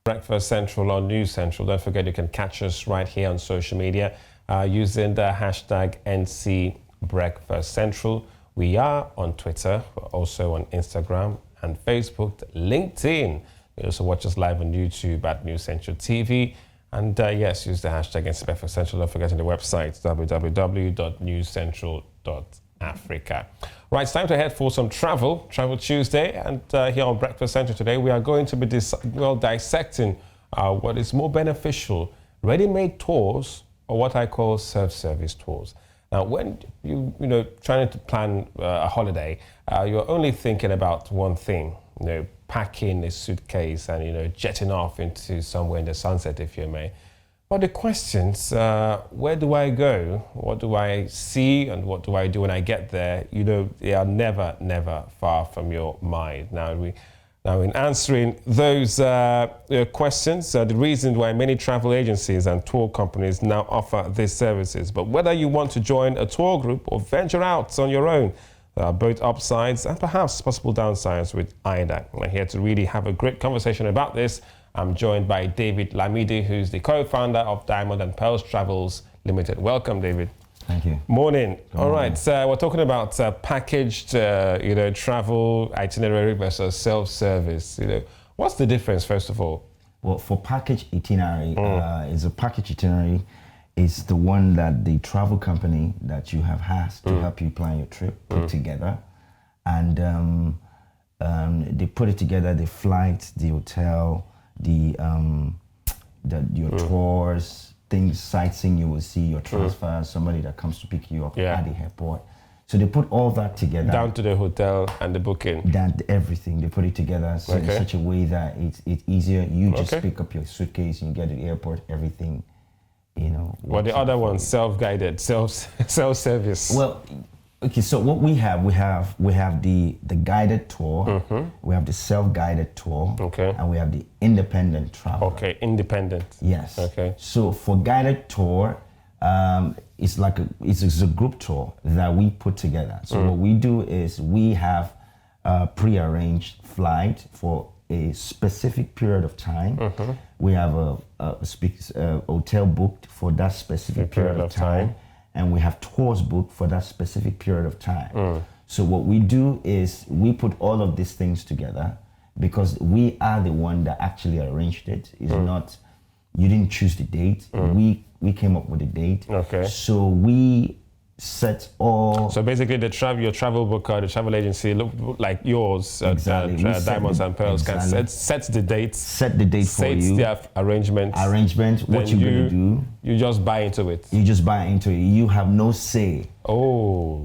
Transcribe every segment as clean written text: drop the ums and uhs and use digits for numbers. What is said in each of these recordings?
Breakfast Central on News Central. Don't forget you can catch us right here on social media using the hashtag NC Breakfast Central. We are on Twitter, we're also on Instagram and Facebook, LinkedIn. You also watch us live on YouTube at News Central TV. And yes, use the hashtag NC Breakfast Central. Don't forget the website www.newscentral.africa. Right, it's time to head for some Travel Tuesday. And here on Breakfast Central today, we are going to be dissecting what is more beneficial, ready-made tours or what I call self-service tours. Now, when you trying to plan a holiday, you're only thinking about one thing, packing a suitcase and, jetting off into somewhere in the sunset, if you may. But the questions, where do I go? What do I see? And what do I do when I get there? They are never far from your mind. Now, in answering those questions, the reason why many travel agencies and tour companies now offer these services. But whether you want to join a tour group or venture out on your own, there are both upsides and perhaps possible downsides with either. We're here to really have a great conversation about this. I'm joined by David Lamidi, who's the co-founder of Diamond and Pearls Travels Limited. Welcome, David. Thank you. Morning. All right, so we're talking about packaged, travel itinerary versus self-service. What's the difference, first of all? Well, for package itinerary, is a package itinerary is the one that the travel company that you have has to help you plan your trip put together, and they put it together: the flight, the hotel, your tours, things, sightseeing you will see, your transfer, somebody that comes to pick you up at the airport. So they put all that together. Down to the hotel and the booking. Down to everything. They put it together in such a way that it's easier. You just pick up your suitcase and you get to the airport, everything, Well, the other one, self-guided, self-service. Well, okay, so what we have the guided tour, we have the self-guided tour, and we have the independent travel. Okay, independent. Yes. Okay. So for guided tour, it's a group tour that we put together. So what we do is we have a pre-arranged flight for a specific period of time. We have a hotel booked for that specific period of time. And we have tours booked for that specific period of time. So what we do is we put all of these things together because we are the one that actually arranged it. It's not, you didn't choose the date. We came up with the date. Okay. So we set all. So basically, your travel booker, the travel agency, look like yours, Diamonds and Pearls, can set the date. Set the date for you. Set their arrangement. What you're gonna do. You just buy into it. You just buy into it. You have no say.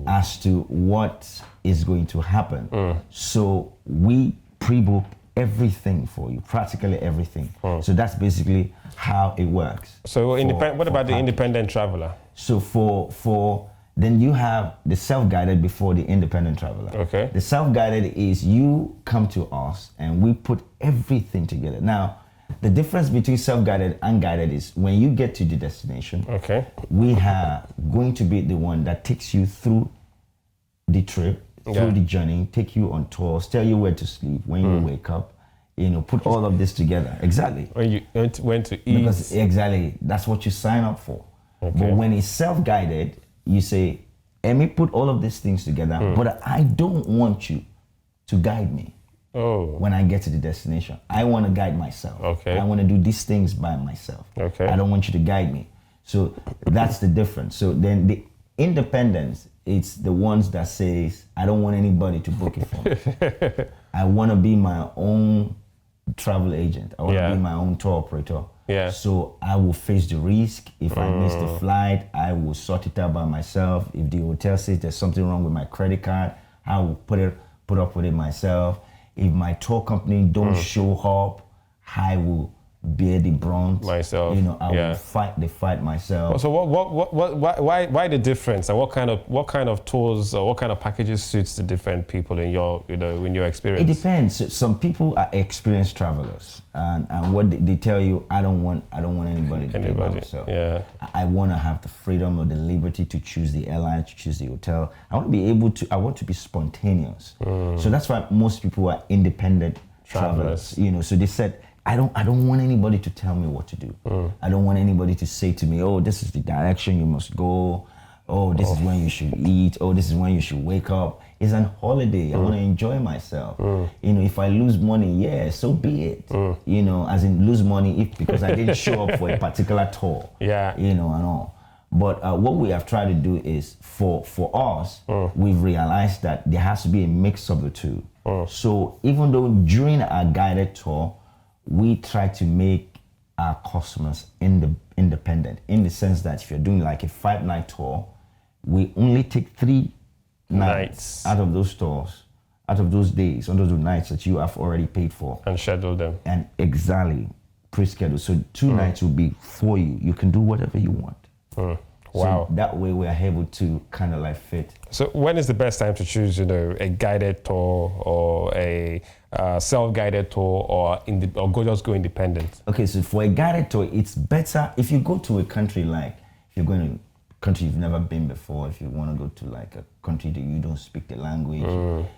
As to what is going to happen. So we pre-book everything for you, practically everything. So that's basically how it works. So what about the independent traveler? So then you have the self-guided before the independent traveler. Okay. The self-guided is you come to us and we put everything together. Now, the difference between self-guided and guided is when you get to the destination, we are going to be the one that takes you through the trip, through the journey, take you on tours, tell you where to sleep, when you wake up, put all of this together. Exactly. When you went to eat. Because exactly, that's what you sign up for. But when it's self-guided, you say, let me put all of these things together, but I don't want you to guide me when I get to the destination. I want to guide myself. I want to do these things by myself. I don't want you to guide me. So that's the difference. So then the independence, it's the ones that says, I don't want anybody to book it for me. I want to be my own travel agent. I want to be my own tour operator. So I will face the risk. If I miss the flight, I will sort it out by myself. If the hotel says there's something wrong with my credit card, I will put up with it myself. If my tour company don't show up, I will bear the brunt myself. I will fight the fight myself. So why the difference, and what kind of tours or what kind of packages suits the different people in your in your experience? It depends. Some people are experienced travelers, and what they tell you, I don't want anybody to do by myself. I want to have the freedom or the liberty to choose the airline, to choose the hotel. I want to be spontaneous. So that's why most people are independent travelers. So they said I don't want anybody to tell me what to do. I don't want anybody to say to me, oh, this is the direction you must go. Oh, this is when you should eat. Oh, this is when you should wake up. It's an holiday. I want to enjoy myself. You know, if I lose money, yeah, so be it. You know, as in lose money because I didn't show up for a particular tour. Yeah. You know, and all. But what we have tried to do is for us, we've realized that there has to be a mix of the two. So even though during our guided tour, we try to make our customers independent in the sense that if you're doing like a 5-night tour, we only take 3 nights out of those tours, out of those days, on those nights that you have already paid for. And schedule them. And exactly, pre-schedule. So 2 nights will be for you. You can do whatever you want. Wow. So that way we are able to kind of like fit. So when is the best time to choose, you know, a guided tour or a self-guided tour or just go independent? Okay, so for a guided tour, it's better if you go to a country like, if you're going to a country you've never been before, if you want to go to like a country that you don't speak the language,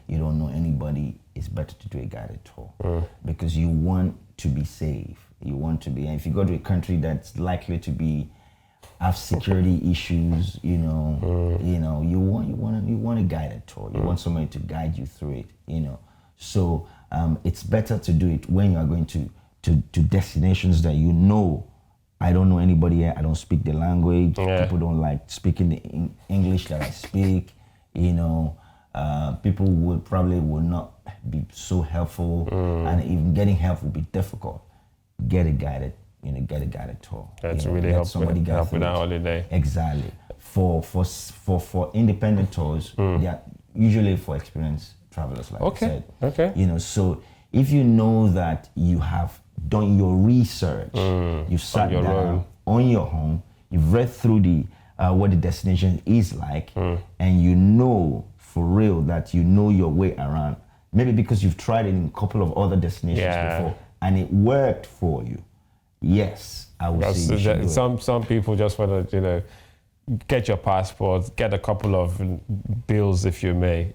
you don't know anybody, it's better to do a guided tour because you want to be safe. You want to be, and if you go to a country that's likely to be have security issues, you know, you want a guided tour. You want somebody to guide you through it, you know. So it's better to do it when you are going to destinations that you know. I don't know anybody here. I don't speak the language. People don't like speaking the English that I speak. You know, people would not be so helpful, and even getting help would be difficult. Get a guided tour. That's really help with our holiday. Exactly. For independent tours, they are usually for experienced travelers, like I said. Okay. You know, so if you know that you have done your research, you sat down on your own, you've read through the what the destination is like, and you know for real that you know your way around. Maybe because you've tried it in a couple of other destinations before, and it worked for you. Yes, I would say you should do it. Some people just want to, you know, get your passport, get a couple of bills if you may,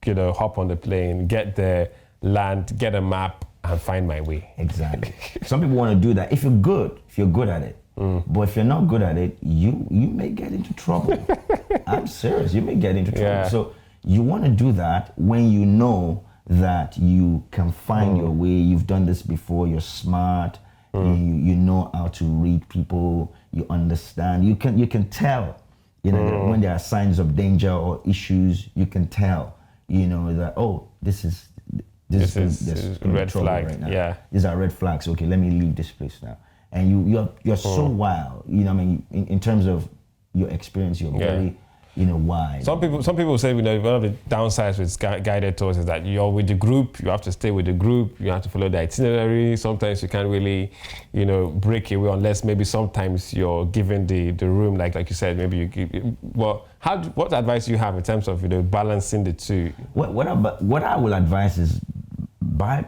you know, hop on the plane, get there, land, get a map, and find my way. Exactly. Some people want to do that if you're good at it. But if you're not good at it, you may get into trouble. I'm serious, you may get into trouble. Yeah. So you want to do that when you know that you can find your way. You've done this before, you're smart. You know how to read people. You understand. You can tell. You know when there are signs of danger or issues. You can tell. You know that this is red flag right now. Yeah, these are red flags. Okay, let me leave this place now. And you're so wild. You know, I mean, in terms of your experience, you're very wide. Some people say, you know, one of the downsides with guided tours is that you're with the group, you have to stay with the group, you have to follow the itinerary. Sometimes you can't really, you know, break away unless maybe sometimes you're given the room, like you said, maybe you give. Well, what advice do you have in terms of, you know, balancing the two? What I will advise is buy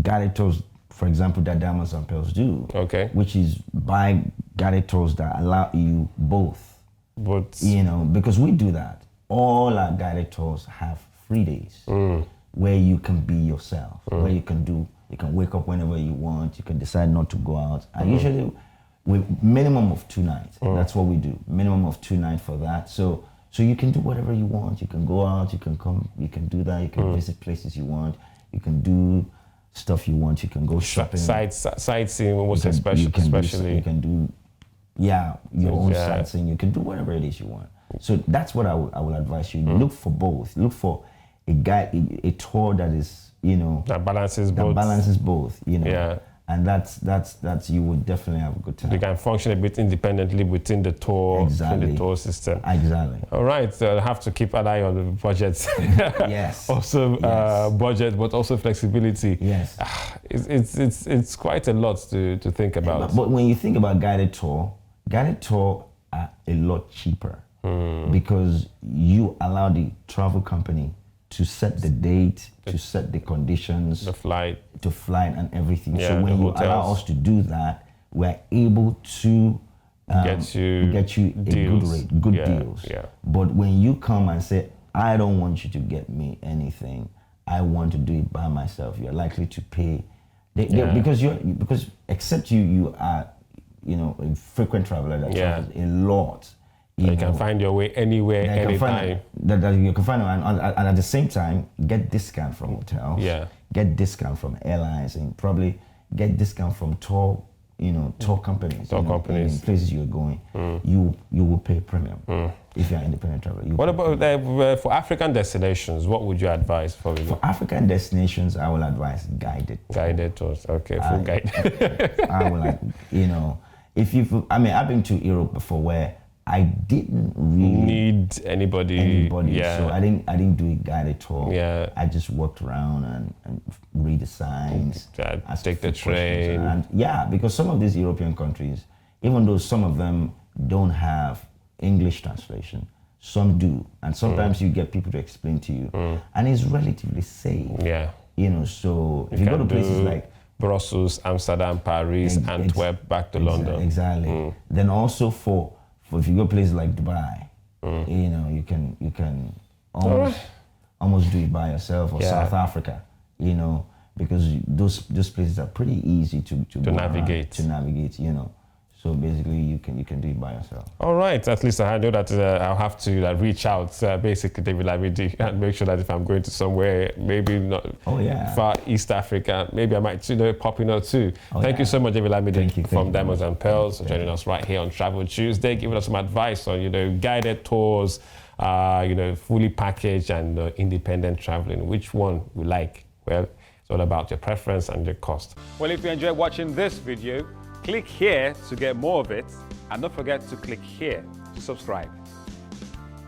guided tours, for example, that Diamonds and Pearls do. Okay. Which is buy guided tours that allow you both. But you know, because we do that. All our guided tours have free days where you can be yourself, where you can wake up whenever you want, you can decide not to go out. And usually with minimum of 2 nights. That's what we do. Minimum of 2 nights for that. So you can do whatever you want. You can go out, you can come, you can do that, you can visit places you want, you can do stuff you want, you can go shopping. Sightseeing almost especially. You can do your own sightseeing. You can do whatever it is you want. So that's what I will advise you. Look for both. Look for a tour that is, you know, that balances both. You know. Yeah. And that's you would definitely have a good time. You can function a bit independently within the tour, within the tour system. Exactly. All right, so I have to keep an eye on the budget. Yes. Also, budget, but also flexibility. Yes. It's quite a lot to think about. But when you think about guided tour are a lot cheaper because you allow the travel company to set the date, to set the conditions, the flight, and everything. Yeah, so when you allow us to do that, we're able to get you a good rate, good deals. Yeah. But when you come and say, I don't want you to get me anything, I want to do it by myself, you're likely to pay Because except you are, you know, a frequent traveler that travels a lot. You can find your way anywhere, anytime. That you can find, and at the same time, get discount from hotels. Yeah. Get discount from airlines, and probably get discount from tour companies. In places you're going, you will pay premium if you're an independent traveler. What about for African destinations? What would you advise for? For African destinations, I will advise guided. Guided tours, okay, full guide. I would like, you know, I've been to Europe before where I didn't really need anybody. Yeah. So I didn't do a guided tour. Yeah. I just walked around and read the signs. Take the train. And because some of these European countries, even though some of them don't have English translation, some do. And sometimes you get people to explain to you. And it's relatively safe. Yeah. You know, so if you go to places like Brussels, Amsterdam, Paris, Antwerp, back to London. Exactly. Then also for if you go places like Dubai, you know, you can almost do it by yourself, or South Africa, you know, because those places are pretty easy to navigate. You know. So basically, you can do it by yourself. All right. At least I know that I'll have to reach out, basically, David Lamidi, and make sure that if I'm going to somewhere, maybe not far East Africa, maybe I might pop in or two. Thank you so much, David Lamidi, from Diamonds and Pearls, joining us right here on Travel Tuesday, giving us some advice on guided tours, fully packaged and independent traveling. Which one we like? Well, it's all about your preference and your cost. Well, if you enjoyed watching this video, click here to get more of it, and don't forget to click here to subscribe.